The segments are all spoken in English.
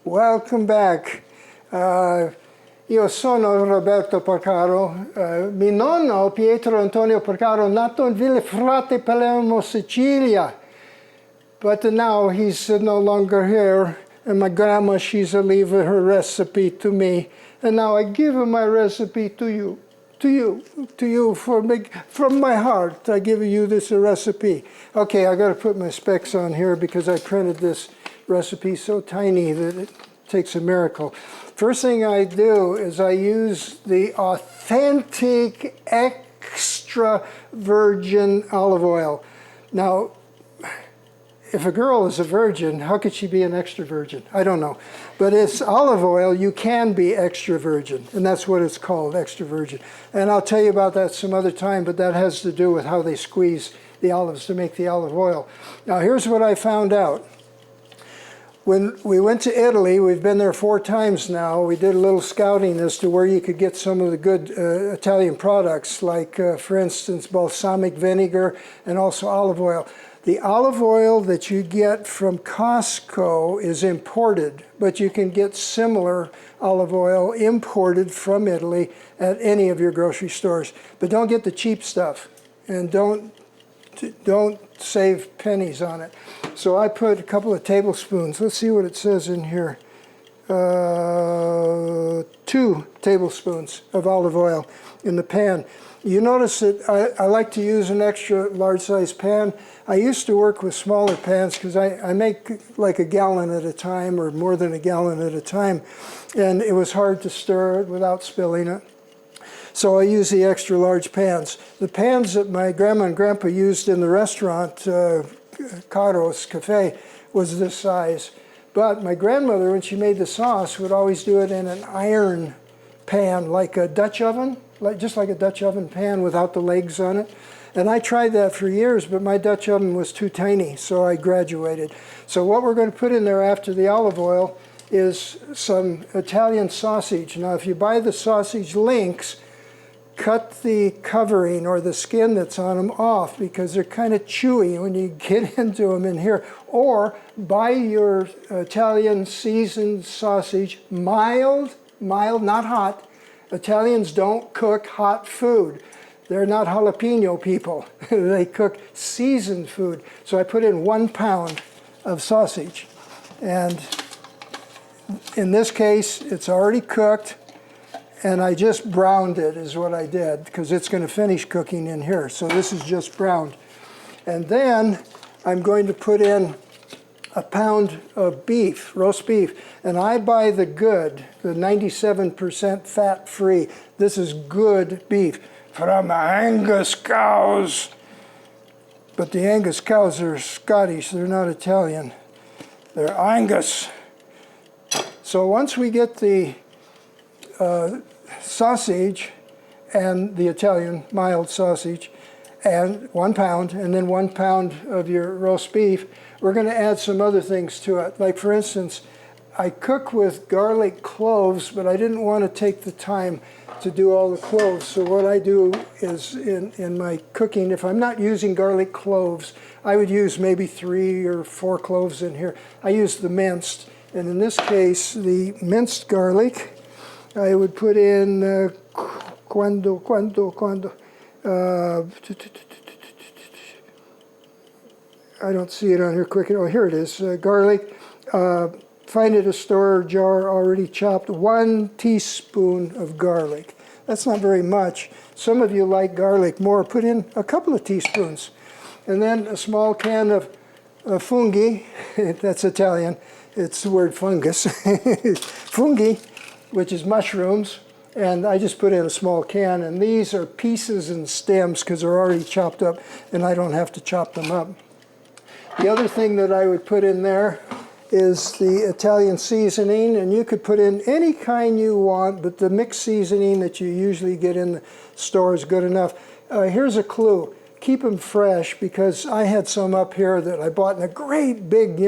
Welcome back. Io sono Roberto Porcaro. Mio nonno, Pietro Antonio Porcaro, nato in Villafrate, Palermo, Sicilia. But now he's no longer here. And my grandma, she's leave her recipe to me. And now I give my recipe to you. From my heart, I give you this recipe. Okay, I got to put my specs on here because I printed this recipe so tiny that it takes a miracle. First thing I do is I use the authentic extra virgin olive oil. Now, if a girl is a virgin, how could she be an extra virgin? I don't know. But it's olive oil, you can be extra virgin, and that's what it's called, extra virgin. And I'll tell you about that some other time, but that has to do with how they squeeze the olives to make the olive oil. Now, here's what I found out. When we went to Italy, we've been there 4 times now, we did a little scouting as to where you could get some of the good Italian products, like, for instance, balsamic vinegar and also olive oil. The olive oil that you get from Costco is imported, but you can get similar olive oil imported from Italy at any of your grocery stores. But don't get the cheap stuff, and don't save pennies on it. So I put a couple of tablespoons. Let's see what it says in here. 2 tablespoons of olive oil in the pan. You notice that I like to use an extra large size pan. I used to work with smaller pans because I make like a gallon at a time or more than a gallon at a time. And it was hard to stir it without spilling it. So I use the extra large pans. The pans that my grandma and grandpa used in the restaurant, Caro's Cafe, was this size. But my grandmother, when she made the sauce, would always do it in an iron pan, like a Dutch oven, just like a Dutch oven pan without the legs on it. And I tried that for years, but my Dutch oven was too tiny, so I graduated. So what we're going to put in there after the olive oil is some Italian sausage. Now, if you buy the sausage links, cut the covering or the skin that's on them off because they're kind of chewy when you get into them in here. Or buy your Italian seasoned sausage mild, not hot. Italians don't cook hot food. They're not jalapeno people. They cook seasoned food. So I put in 1 pound of sausage. And in this case, it's already cooked. And I just browned it is what I did because it's going to finish cooking in here. So this is just browned. And then I'm going to put in 1 pound of beef, roast beef. And I buy the good, the 97% fat-free. This is good beef from Angus cows. But the Angus cows are Scottish, they're not Italian. They're Angus. So once we get the sausage and the Italian mild sausage and 1 pound and then 1 pound of your roast beef, we're going to add some other things to it. Like for instance, I cook with garlic cloves, but I didn't want to take the time to do all the cloves. So what I do is in my cooking, if I'm not using garlic cloves, I would use maybe 3 or 4 cloves in here. I use the minced, and in this case, the minced garlic, I would put in I don't see it on here quick. Oh, here it is. Garlic. Find it a store jar already chopped. 1 teaspoon of garlic. That's not very much. Some of you like garlic more. Put in a couple of teaspoons. And then a small can of fungi. That's Italian. It's the word fungus. Fungi, which is mushrooms. And I just put in a small can. And these are pieces and stems because they're already chopped up. And I don't have to chop them up. The other thing that I would put in there is the Italian seasoning, and you could put in any kind you want, but the mixed seasoning that you usually get in the store is good enough. Here's a clue. Keep them fresh, because I had some up here that I bought in a great big,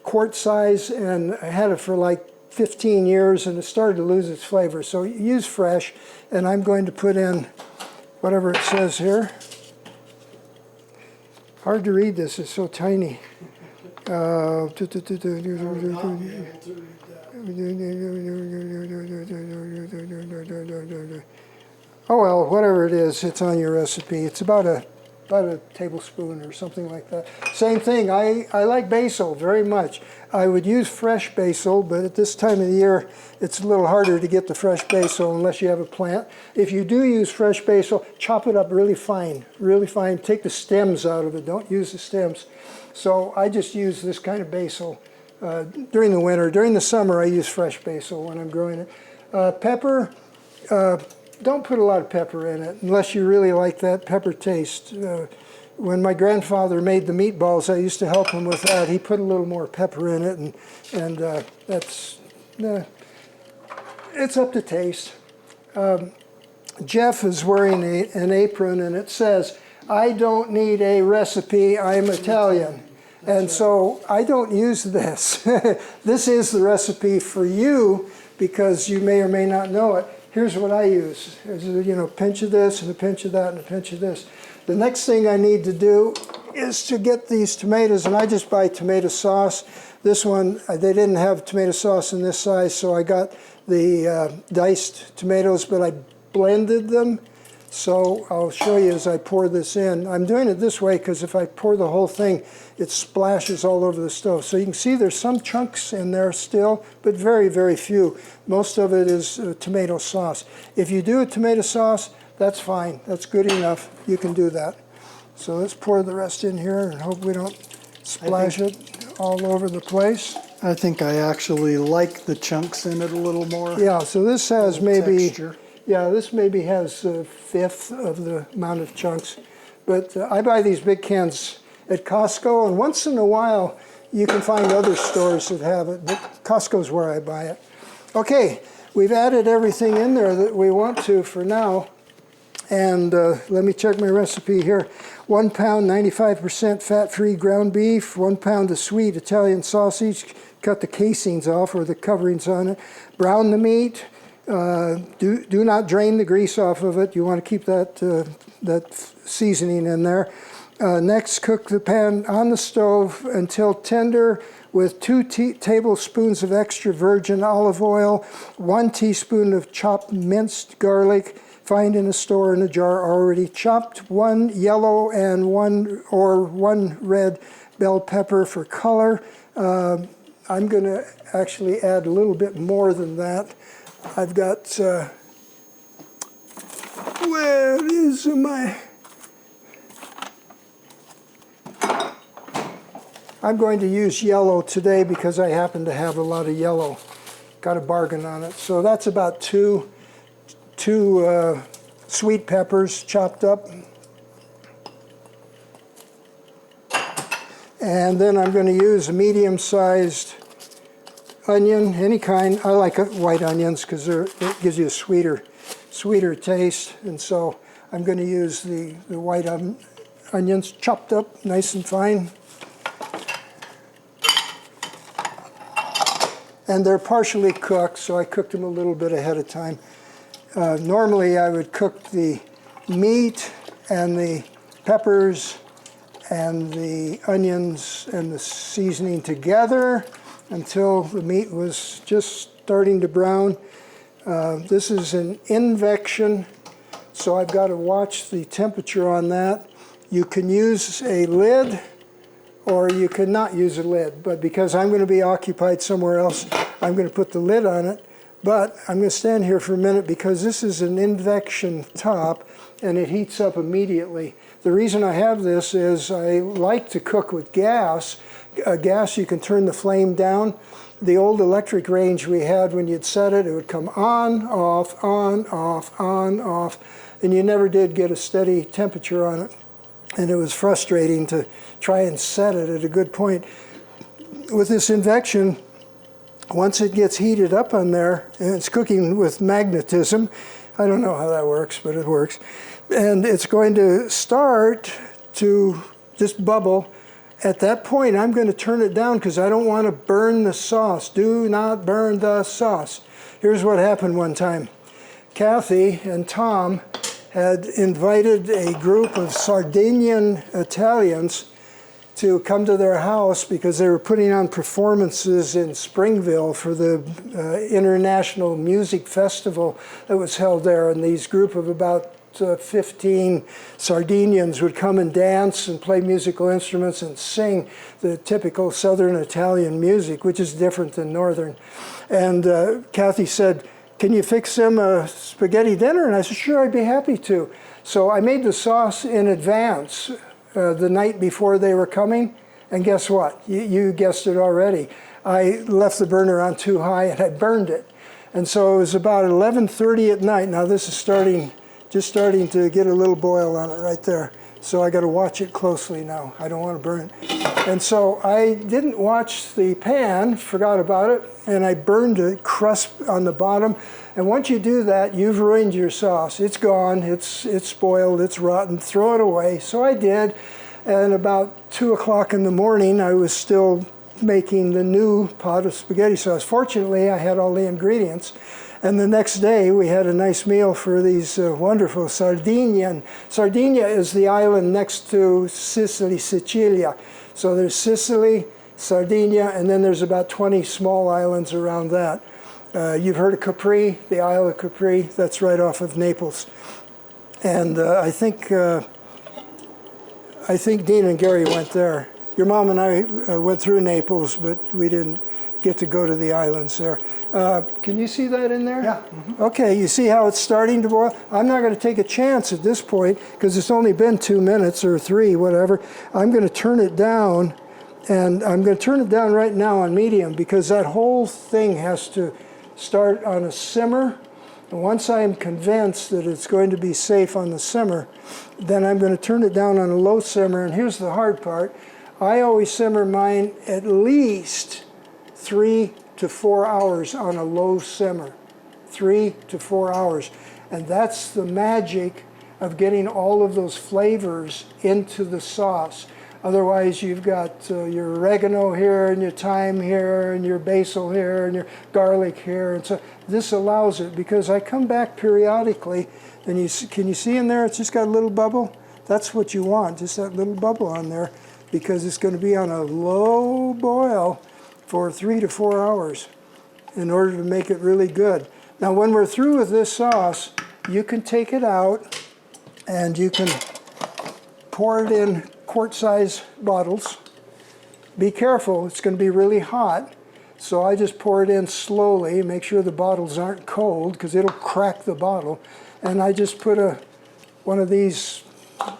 quart size, and I had it for like 15 years, and it started to lose its flavor. So use fresh, and I'm going to put in whatever it says here. Hard to read this, it's so tiny. Oh well, whatever it is, it's on your recipe. It's about a tablespoon or something like that. Same thing, I like basil very much. I would use fresh basil, but at this time of the year, it's a little harder to get the fresh basil unless you have a plant. If you do use fresh basil, chop it up really fine, really fine. Take the stems out of it, don't use the stems. So I just use this kind of basil during the winter. During the summer, I use fresh basil when I'm growing it. Pepper, don't put a lot of pepper in it unless you really like that pepper taste. When my grandfather made the meatballs, I used to help him with that. He put a little more pepper in it, and that's it's up to taste. Jeff is wearing an apron, and it says, "I don't need a recipe, I'm Italian." And so I don't use this. This is the recipe for you because you may or may not know it. Here's what I use. There's a pinch of this and a pinch of that and a pinch of this. The next thing I need to do is to get these tomatoes, and I just buy tomato sauce. This one, they didn't have tomato sauce in this size, so I got the diced tomatoes, but I blended them. So I'll show you as I pour this in. I'm doing it this way because if I pour the whole thing, it splashes all over the stove. So you can see there's some chunks in there still, but very, very few. Most of it is tomato sauce. If you do a tomato sauce, that's fine. That's good enough. You can do that. So let's pour the rest in here and hope we don't splash it all over the place. I think I actually like the chunks in it a little more. Yeah, so this has maybe... texture. Yeah, this maybe has a fifth of the amount of chunks. But I buy these big cans at Costco, and once in a while you can find other stores that have it, but Costco's where I buy it. Okay, we've added everything in there that we want to for now. And let me check my recipe here. 1 pound, 95% fat-free ground beef, 1 pound of sweet Italian sausage, cut the casings off or the coverings on it, brown the meat. Do not drain the grease off of it. You want to keep that seasoning in there. Next, cook the pan on the stove until tender with 2 tablespoons of extra virgin olive oil, 1 teaspoon of chopped minced garlic, find in a store in a jar already chopped, 1 yellow and 1 red bell pepper for color. I'm going to actually add a little bit more than that. I've got, where is my, I'm going to use yellow today because I happen to have a lot of yellow. Got a bargain on it. So that's about two sweet peppers chopped up. And then I'm going to use a medium-sized onion, any kind. I like white onions because it gives you a sweeter taste. And so I'm going to use the white onions chopped up nice and fine. And they're partially cooked, so I cooked them a little bit ahead of time. Normally I would cook the meat and the peppers and the onions and the seasoning together until the meat was just starting to brown. This is an invection, so I've got to watch the temperature on that. You can use a lid or you could not use a lid, but because I'm going to be occupied somewhere else, I'm going to put the lid on it. But I'm going to stand here for a minute because this is an invection top and it heats up immediately. The reason I have this is I like to cook with gas. Gas, you can turn the flame down. The old electric range we had, when you'd set it, it would come on, off, and you never did get a steady temperature on it. And it was frustrating to try and set it at a good point. With this invection, once it gets heated up on there, and it's cooking with magnetism, I don't know how that works, but it works, and it's going to start to just bubble. At that point, I'm going to turn it down because I don't want to burn the sauce. Do not burn the sauce. Here's what happened one time. Kathy and Tom had invited a group of Sardinian Italians to come to their house because they were putting on performances in Springville for the International Music Festival that was held there. And these group of about 15 Sardinians would come and dance and play musical instruments and sing the typical Southern Italian music, which is different than Northern. And Kathy said, "Can you fix them a spaghetti dinner?" And I said, "Sure, I'd be happy to." So I made the sauce in advance the night before they were coming. And guess what? You guessed it already. I left the burner on too high and I burned it. And so it was about 11:30 at night. Now this is just starting to get a little boil on it right there. So I got to watch it closely now. I don't want to burn it. And so I didn't watch the pan, forgot about it, and I burned a crust on the bottom. And once you do that, you've ruined your sauce. It's gone, it's spoiled, it's rotten, throw it away. So I did, and about 2 o'clock in the morning, I was still making the new pot of spaghetti sauce. Fortunately, I had all the ingredients. And the next day, we had a nice meal for these wonderful Sardinian. Sardinia is the island next to Sicily, Sicilia. So there's Sicily, Sardinia, and then there's about 20 small islands around that. You've heard of Capri, the Isle of Capri. That's right off of Naples. And I think Dean and Gary went there. Your mom and I went through Naples, but we didn't get to go to the islands there. Can you see that in there? Yeah. Mm-hmm. Okay, you see how it's starting to boil? I'm not going to take a chance at this point because it's only been 2 minutes or 3, whatever. I'm going to turn it down, and I'm going to turn it down right now on medium because that whole thing has to start on a simmer. And once I'm convinced that it's going to be safe on the simmer, then I'm going to turn it down on a low simmer. And here's the hard part. I always simmer mine at least 3 to 4 hours on a low simmer. 3 to 4 hours. And that's the magic of getting all of those flavors into the sauce. Otherwise, you've got your oregano here, and your thyme here, and your basil here, and your garlic here. And so this allows it, because I come back periodically, and can you see in there, it's just got a little bubble? That's what you want, just that little bubble on there, because it's going to be on a low boil for 3 to 4 hours in order to make it really good. Now, when we're through with this sauce, you can take it out, and you can pour it in quart-size bottles. Be careful, it's going to be really hot, so I just pour it in slowly, make sure the bottles aren't cold because it'll crack the bottle. And I just put one of these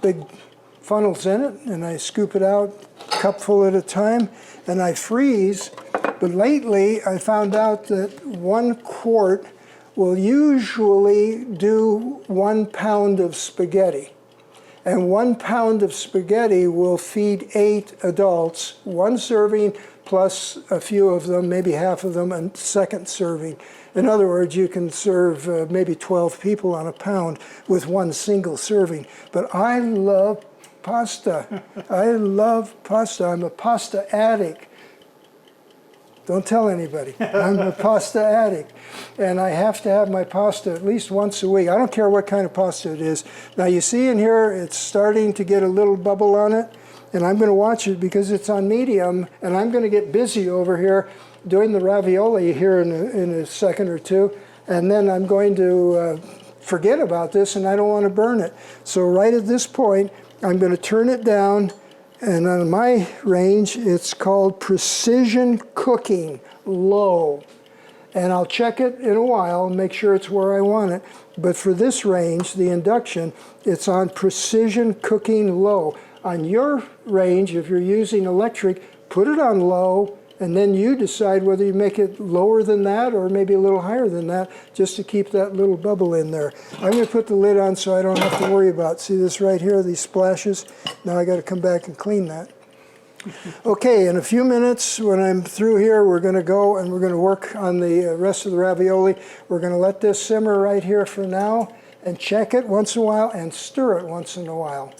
big funnels in it, and I scoop it out a cupful at a time, and I freeze. But lately I found out that 1 quart will usually do 1 pound of spaghetti. And 1 pound of spaghetti will feed 8 adults, 1 serving plus a few of them, maybe half of them, a second serving. In other words, you can serve maybe 12 people on a pound with 1 single serving. But I love pasta. I love pasta. I'm a pasta addict. Don't tell anybody. I'm a pasta addict. And I have to have my pasta at least once a week. I don't care what kind of pasta it is. Now you see in here, it's starting to get a little bubble on it. And I'm going to watch it because it's on medium. And I'm going to get busy over here doing the ravioli here in a second or two. And then I'm going to forget about this, and I don't want to burn it. So right at this point, I'm going to turn it down. And on my range, it's called precision cooking, low. And I'll check it in a while and make sure it's where I want it. But for this range, the induction, it's on precision cooking, low. On your range, if you're using electric, put it on low, and then you decide whether you make it lower than that or maybe a little higher than that, just to keep that little bubble in there. I'm going to put the lid on so I don't have to worry about, see this right here, these splashes? Now I got to come back and clean that. Okay, in a few minutes when I'm through here, we're going to go and we're going to work on the rest of the ravioli. We're going to let this simmer right here for now and check it once in a while and stir it once in a while.